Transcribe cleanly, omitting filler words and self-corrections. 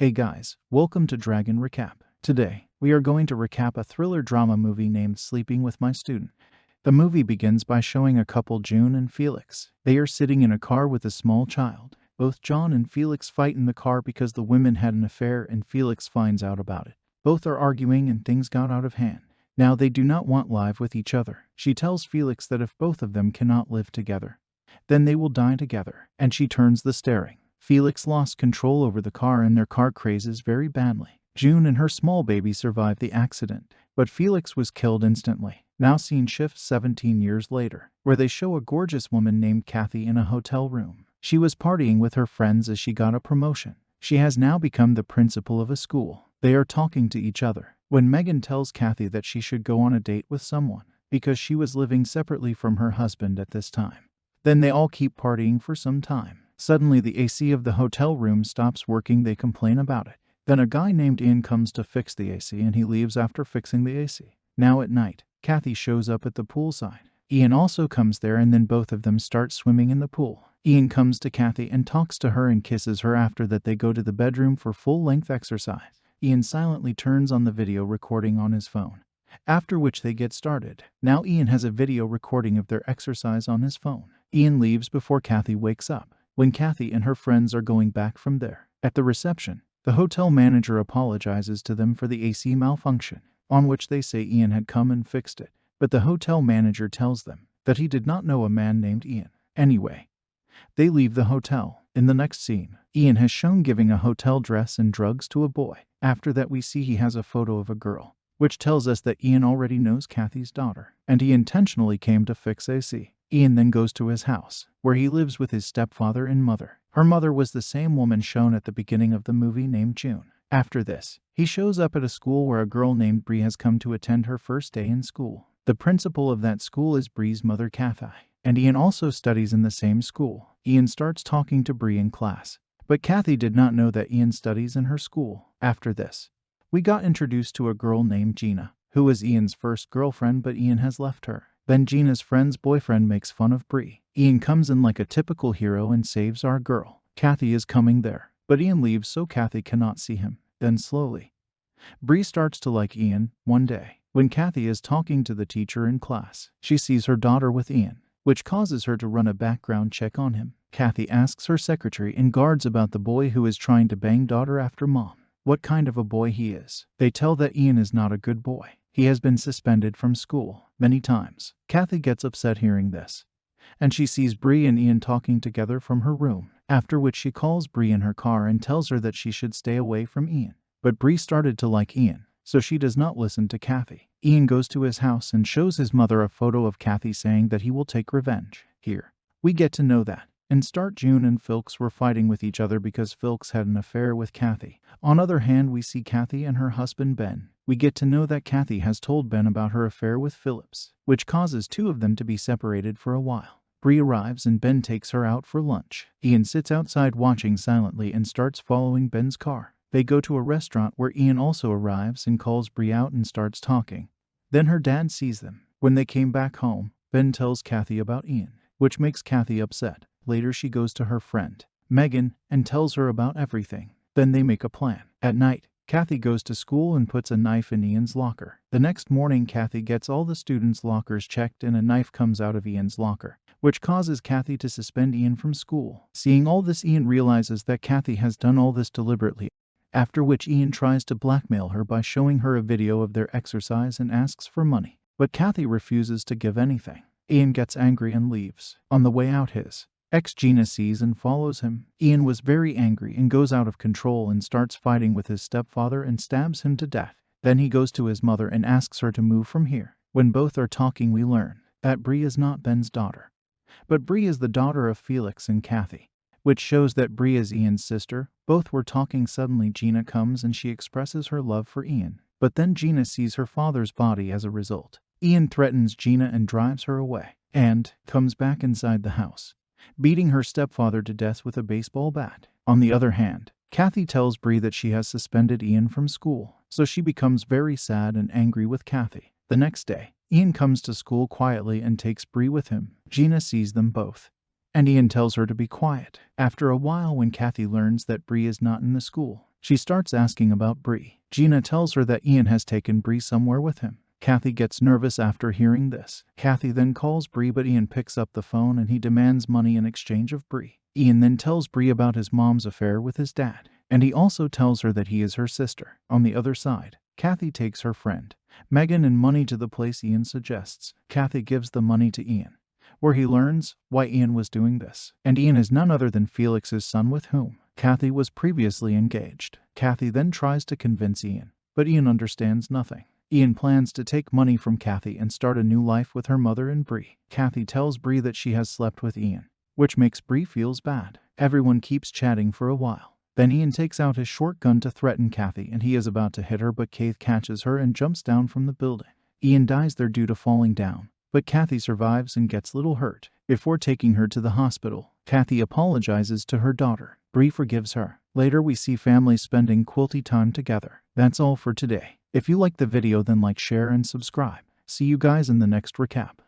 Hey guys, welcome to Dragon Recap. Today, we are going to recap a thriller drama movie named Sleeping with My Student. The movie begins by showing a couple, June and Felix. They are sitting in a car with a small child. Both John and Felix fight in the car because the women had an affair and Felix finds out about it. Both are arguing and things got out of hand. Now they do not want live with each other. She tells Felix that if both of them cannot live together, then they will die together, and she turns the steering. Felix lost control over the car and their car crashes very badly. June and her small baby survived the accident, but Felix was killed instantly. Now scene shifts 17 years later, where they show a gorgeous woman named Kathy in a hotel room. She was partying with her friends as she got a promotion. She has now become the principal of a school. They are talking to each other when Megan tells Kathy that she should go on a date with someone because she was living separately from her husband at this time. Then they all keep partying for some time. Suddenly the AC of the hotel room stops working. They complain about it. Then a guy named Ian comes to fix the AC and he leaves after fixing the AC. Now at night, Kathy shows up at the poolside. Ian also comes there and then both of them start swimming in the pool. Ian comes to Kathy and talks to her and kisses her. After that they go to the bedroom for full-length exercise. Ian silently turns on the video recording on his phone, after which they get started. Now Ian has a video recording of their exercise on his phone. Ian leaves before Kathy wakes up. When Kathy and her friends are going back from there, at the reception, the hotel manager apologizes to them for the AC malfunction, on which they say Ian had come and fixed it. But the hotel manager tells them that he did not know a man named Ian. Anyway, they leave the hotel. In the next scene, Ian has shown giving a hotel dress and drugs to a boy. After that we see he has a photo of a girl, which tells us that Ian already knows Kathy's daughter, and he intentionally came to fix AC. Ian then goes to his house, where he lives with his stepfather and mother. Her mother was the same woman shown at the beginning of the movie named June. After this, he shows up at a school where a girl named Bree has come to attend her first day in school. The principal of that school is Bree's mother, Kathy, and Ian also studies in the same school. Ian starts talking to Bree in class, but Kathy did not know that Ian studies in her school. After this, we got introduced to a girl named Gina, who was Ian's first girlfriend, but Ian has left her. Then Gina's friend's boyfriend makes fun of Bree. Ian comes in like a typical hero and saves our girl. Kathy is coming there, but Ian leaves so Kathy cannot see him. Then slowly, Bree starts to like Ian. One day, when Kathy is talking to the teacher in class, she sees her daughter with Ian, which causes her to run a background check on him. Kathy asks her secretary and guards about the boy who is trying to bang daughter after mom, what kind of a boy he is. They tell that Ian is not a good boy. He has been suspended from school many times. Kathy gets upset hearing this, and she sees Bree and Ian talking together from her room, after which she calls Bree in her car and tells her that she should stay away from Ian. But Bree started to like Ian, so she does not listen to Kathy. Ian goes to his house and shows his mother a photo of Kathy, saying that he will take revenge. Here, we get to know that and start June and Felix were fighting with each other because Felix had an affair with Kathy. On other hand, we see Kathy and her husband Ben. We get to know that Kathy has told Ben about her affair with Phillips, which causes two of them to be separated for a while. Bree arrives and Ben takes her out for lunch. Ian sits outside watching silently and starts following Ben's car. They go to a restaurant where Ian also arrives and calls Bree out and starts talking. Then her dad sees them. When they came back home, Ben tells Kathy about Ian, which makes Kathy upset. Later she goes to her friend, Megan, and tells her about everything. Then they make a plan. At night, Kathy goes to school and puts a knife in Ian's locker. The next morning, Kathy gets all the students' lockers checked and a knife comes out of Ian's locker, which causes Kathy to suspend Ian from school. Seeing all this, Ian realizes that Kathy has done all this deliberately, after which Ian tries to blackmail her by showing her a video of their exercise and asks for money. But Kathy refuses to give anything. Ian gets angry and leaves. On the way out, his ex Gina sees and follows him. Ian was very angry and goes out of control and starts fighting with his stepfather and stabs him to death. Then he goes to his mother and asks her to move from here. When both are talking, we learn that Bree is not Ben's daughter, but Bree is the daughter of Felix and Kathy, which shows that Bree is Ian's sister. Both were talking. Suddenly Gina comes and she expresses her love for Ian, but then Gina sees her father's body as a result. Ian threatens Gina and drives her away, and comes back inside the house, beating her stepfather to death with a baseball bat. On the other hand, Kathy tells Bree that she has suspended Ian from school, so she becomes very sad and angry with Kathy. The next day, Ian comes to school quietly and takes Bree with him. Gina sees them both, and Ian tells her to be quiet. After a while, when Kathy learns that Bree is not in the school, She starts asking about Bree. Gina tells her that Ian has taken Bree somewhere with him. Kathy gets nervous after hearing this. Kathy then calls Bree, but Ian picks up the phone and he demands money in exchange of Bree. Ian then tells Bree about his mom's affair with his dad, and he also tells her that he is her sister. On the other side, Kathy takes her friend Megan and money to the place Ian suggests. Kathy gives the money to Ian, where he learns why Ian was doing this. And Ian is none other than Felix's son, with whom Kathy was previously engaged. Kathy then tries to convince Ian, but Ian understands nothing. Ian plans to take money from Kathy and start a new life with her mother and Bree. Kathy tells Bree that she has slept with Ian, which makes Bree feels bad. Everyone keeps chatting for a while. Then Ian takes out his short gun to threaten Kathy, and he is about to hit her, but Kate catches her and jumps down from the building. Ian dies there due to falling down, but Kathy survives and gets little hurt. Before taking her to the hospital, Kathy apologizes to her daughter. Bree forgives her. Later we see families spending quality time together. That's all for today. If you liked the video, then like, share, and subscribe. See you guys in the next recap.